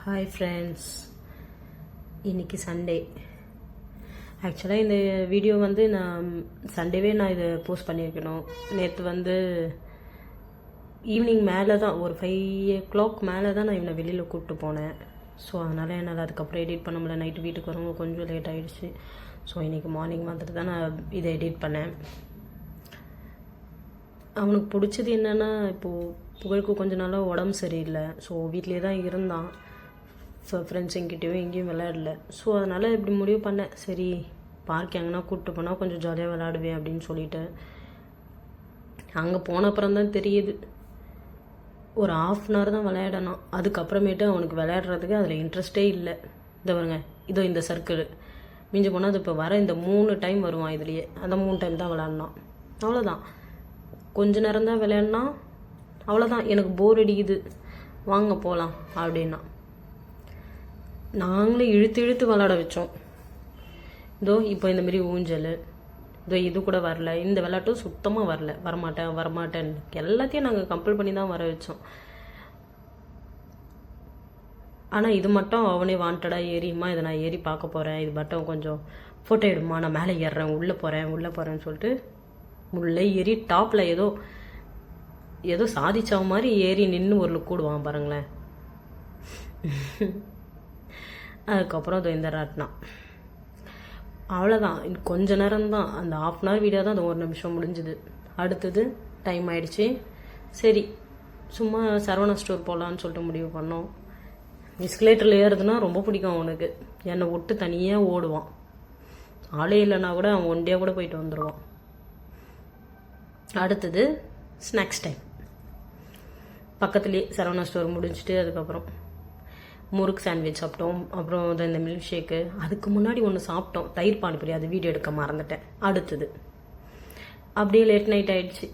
Hi friends, இன்றைக்கி Sunday. ஆக்சுவலாக இந்த வீடியோ நான் சண்டேவே இதை போஸ்ட் பண்ணியிருக்கணும். நேற்று ஈவினிங் மேலே தான், ஒரு 5 o'clock மேலே தான் நான் இவனை வெளியில் கூப்பிட்டு போனேன். ஸோ அதனால் என்னால் அதுக்கப்புறம் எடிட் பண்ண முடியல. நைட்டு வீட்டுக்கு வரவங்க கொஞ்சம் லேட் ஆகிடுச்சு. ஸோ இன்றைக்கி மார்னிங் வந்துட்டு தான் நான் இதை எடிட் பண்ணேன். அவனுக்கு பிடிச்சது என்னென்னா, இப்போது புகழுக்கு கொஞ்ச நாளாக உடம்பு சரியில்லை. ஸோ வீட்டிலே தான் இருந்தான். ஸோ ஃப்ரெண்ட்ஸ் எங்கிட்டேயும் எங்கேயும் விளையாடல. ஸோ அதனால் இப்படி முடிவு பண்ணேன், சரி பார்க் எங்கன்னா கூப்பிட்டு போனால் கொஞ்சம் ஜாலியாக விளையாடுவேன் அப்படின்னு சொல்லிட்டு. அங்கே போன அப்புறம் தான் தெரியுது, ஒரு 1/2 தான் விளையாடணும். அதுக்கப்புறமேட்டு அவனுக்கு விளையாடுறதுக்கு அதில் இன்ட்ரெஸ்டே இல்லை. இதை வருங்க, இதோ இந்த சர்க்கிள் மிஞ்சி போனால் அது இப்போ வர இந்த 3 டைம் வருவான். இதுலேயே அந்த 3 டைம் தான் விளையாடினான். அவ்வளோதான், கொஞ்ச நேரம் தான் விளையாடினா. அவ்வளோதான், எனக்கு போர் அடிக்குது, வாங்க போகலாம் அப்படின்னா. நாங்களே இழுத்து இழுத்து விளாட வச்சோம். இதோ இப்போ இந்தமாரி ஊஞ்சல், இதோ இது கூட வரல, இந்த விளையாட்டும் சுத்தமாக வரல, வரமாட்டேன் எல்லாத்தையும் நாங்கள் கம்பல் பண்ணி தான் வர வச்சோம். ஆனால் இது மட்டும் அவனே வாண்டடாக ஏறிம்மா, இதை நான் ஏறி பார்க்க போகிறேன், இது மட்டும் கொஞ்சம் ஃபோட்டோ எடுமா, நான் மேலே ஏறுறேன், உள்ளே போகிறேன்னு சொல்லிட்டு உள்ளே ஏறி டாப்பில் ஏதோ சாதிச்ச மாதிரி ஏறி நின்று ஒரு லுக் கூடுவான் பாருங்களேன். அதுக்கப்புறம் அது இந்த ராட்டினா. அவ்வளோதான், கொஞ்ச நேரம் தான், அந்த 1/2 hour வீடியோ தான், அது 1 நிமிஷம் முடிஞ்சுது. அடுத்தது டைம் ஆயிடுச்சு. சரி சும்மா சரவணா ஸ்டோர் போகலான்னு சொல்லிட்டு முடிவு பண்ணோம். எஸ்கலேட்டரில் ஏறுதுன்னா ரொம்ப பிடிக்கும் அவனுக்கு. என்னை விட்டு தனியாக ஓடுவான். ஆளே இல்லைன்னா கூட அவன் ஒண்டியாக கூட போயிட்டு வந்துடுவான். அடுத்தது ஸ்நாக்ஸ் டைம். பக்கத்துலேயே சரவணா ஸ்டோர் முடிஞ்சுட்டு அதுக்கப்புறம் முறுக்கு சாண்ட்விச் சாப்பிட்டோம். அப்புறம் இந்த மில்க் ஷேக்கு. அதுக்கு முன்னாடி ஒன்று சாப்பிட்டோம், தயிர் பானிபூரி, அது வீடியோ எடுக்க மறந்துட்டேன். அடுத்தது அப்படியே லேட் நைட் ஆகிடுச்சு.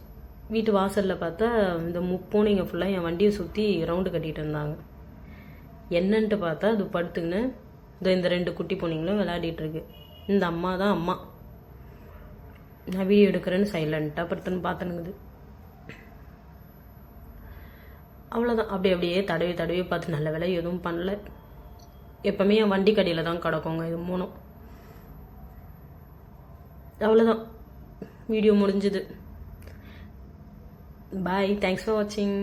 வீட்டு வாசலில் பார்த்தா இந்த பூனைங்க ஃபுல்லாக என் வண்டியை சுற்றி ரவுண்டு கட்டிகிட்டு இருந்தாங்க. என்னன்ட்டு பார்த்தா அது படுத்துக்கின்னு இந்த 2 குட்டி பூனைங்களும் விளையாடிட்டு இருக்கு. இந்த அம்மா தான் அம்மா. நான் வீடியோ எடுக்கிறேன்னு சைலண்ட்டாக படுத்துன்னு பார்த்துனுங்குது. அவ்வளோதான், அப்படியே தடவி பார்த்து நல்ல வேலை எதுவும் பண்ணல. எப்போவுமே என் வண்டி கடையில் தான் கிடக்குங்க இது 3. அவ்வளோதான், வீடியோ முடிஞ்சுது. பாய், தேங்க்ஸ் ஃபார் வாட்சிங்.